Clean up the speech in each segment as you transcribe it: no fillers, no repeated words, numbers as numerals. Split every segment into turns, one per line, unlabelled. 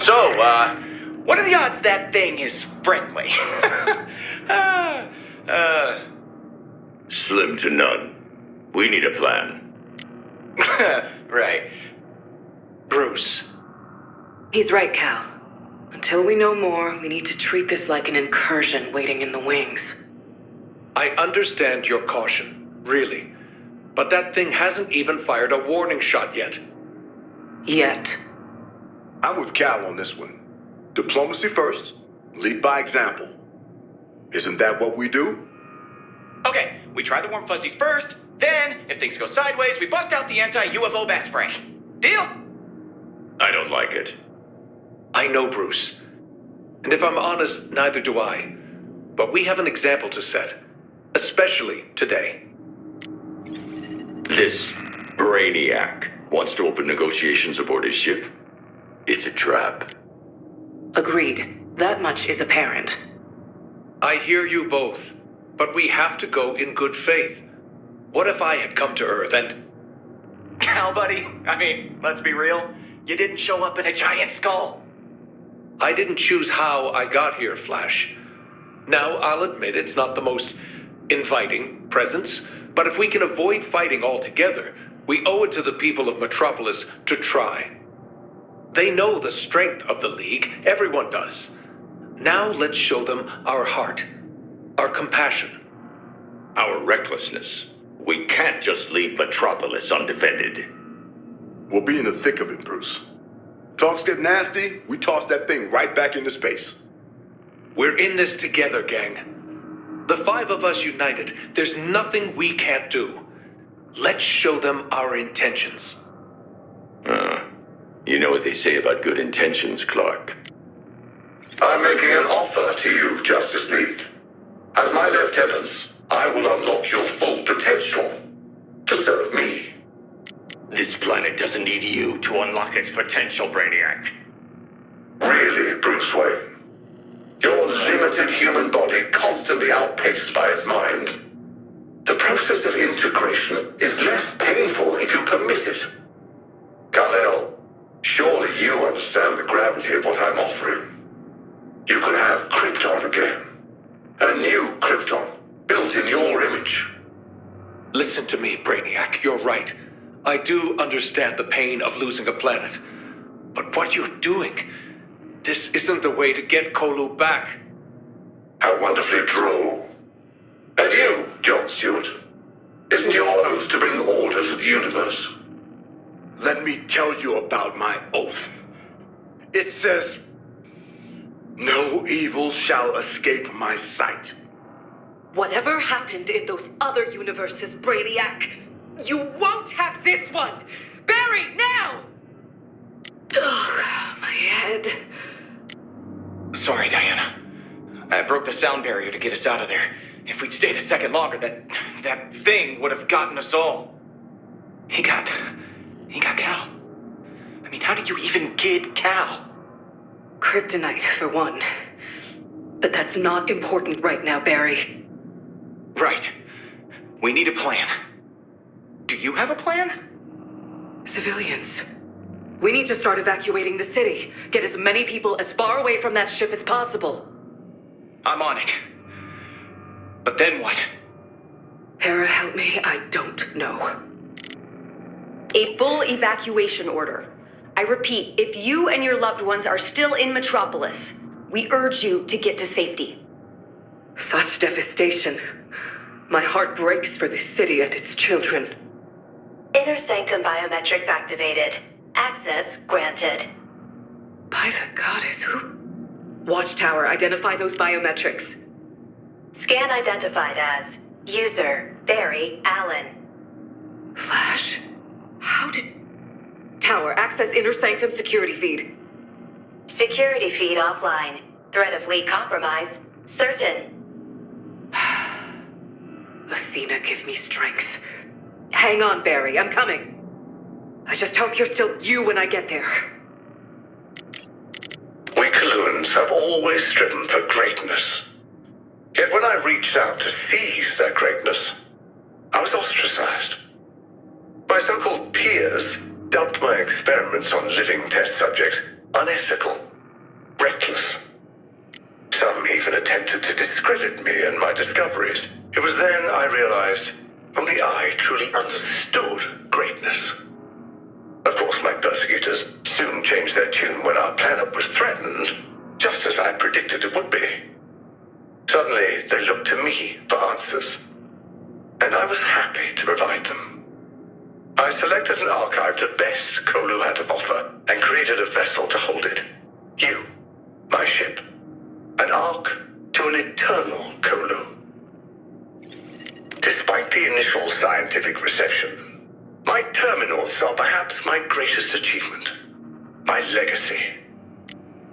So, what are the odds that thing is friendly?
Slim to none. We need a plan.
Right. Bruce.
He's right, Cal. Until we know more, we need to treat this like an incursion waiting in the wings.
I understand your caution, really. But that thing hasn't even fired a warning shot yet.
Yet.
I'm with Cal on this one. Diplomacy first, lead by example. Isn't that what we do?
Okay, we try the warm fuzzies first, then, if things go sideways, we bust out the anti-UFO bat spray. Deal?
I don't like it.
I know, Bruce. And if I'm honest, neither do I. But we have an example to set. Especially today.
This Brainiac wants to open negotiations aboard his ship. It's a trap.
Agreed. That much is apparent.
I hear you both. But we have to go in good faith. What if I had come to Earth and...
Cal, buddy, I mean, let's be real. You didn't show up in a giant skull.
I didn't choose how I got here, Flash. Now, I'll admit it's not the most inviting presence, but if we can avoid fighting altogether, we owe it to the people of Metropolis to try. They know the strength of the League, everyone does. Now let's show them our heart, our compassion.
Our recklessness. We can't just leave Metropolis undefended.
We'll be in the thick of it, Bruce. Talks get nasty, we toss that thing right back into space.
We're in this together, gang. The five of us united, there's nothing we can't do. Let's show them our intentions.
You know what they say about good intentions, Clark.
I'm making an offer to you, Justice League. As my lieutenants, I will unlock your full potential to serve me.
This planet doesn't need you to unlock its potential, Brainiac.
Really, Bruce Wayne? Your limited human body constantly outpaced by its mind. The process of integration is less painful if you permit it. Kal-El, surely you understand the gravity of what I'm offering. You could have Krypton again. A new Krypton, built in your image.
Listen to me, Brainiac, you're right. I do understand the pain of losing a planet. But what you're doing, this isn't the way to get Kolu back.
How wonderfully droll. And you, John Stewart, isn't your oath to bring order to the universe?
Let me tell you about my oath. It says, no evil shall escape my sight.
Whatever happened in those other universes, Brainiac, you won't have this one! Barry, now! Ugh, my head.
Sorry, Diana. I broke the sound barrier to get us out of there. If we'd stayed a second longer, that thing would have gotten us all. He got Cal. I mean, how did you even get Cal?
Kryptonite, for one. But that's not important right now, Barry.
Right. We need a plan. Do you have a plan?
Civilians. We need to start evacuating the city. Get as many people as far away from that ship as possible.
I'm on it. But then what?
Hera, help me. I don't know.
A full evacuation order. I repeat, if you and your loved ones are still in Metropolis, we urge you to get to safety.
Such devastation. My heart breaks for this city and its children.
Inner Sanctum biometrics activated. Access granted.
By the goddess, who... Watchtower, identify those biometrics.
Scan identified as user Barry Allen.
Flash? How did... Tower, access Inner Sanctum security feed.
Security feed offline. Threat of leak compromise. Certain.
Athena, give me strength. Hang on, Barry, I'm coming. I just hope you're still you when I get there.
We Caloons have always striven for greatness. Yet when I reached out to seize that greatness, I was ostracized. My so-called peers dubbed my experiments on living test subjects unethical useless. Some even attempted to discredit me and my discoveries. It was then I realized only I truly understood greatness. Of course, my persecutors soon changed their tune when our planet was threatened, just as I predicted it would be. Suddenly, they looked to me for answers, and I was happy to provide them. I selected and archived the best Kolu had to offer and created a vessel to hold it. You, my ship. An ark to an eternal Kolu. Despite the initial scientific reception, my terminals are perhaps my greatest achievement. My legacy.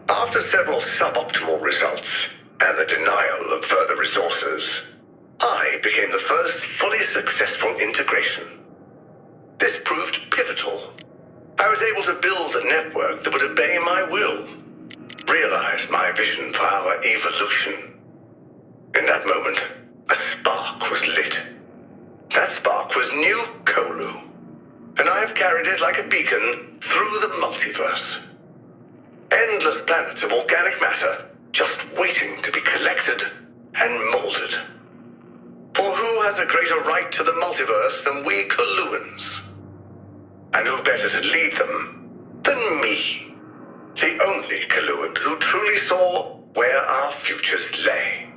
After several suboptimal results and the denial of further resources, I became the first fully successful integration. This proved pivotal. I was able to build a network that would obey my will, realize my vision for our evolution. In that moment, a spark was lit. That spark was new Kolu, and I have carried it like a beacon through the multiverse. Endless planets of organic matter just waiting to be collected and molded. For who has a greater right to the multiverse than we Koluans? And who better to lead them than me? The only Koluan who truly saw where our futures lay.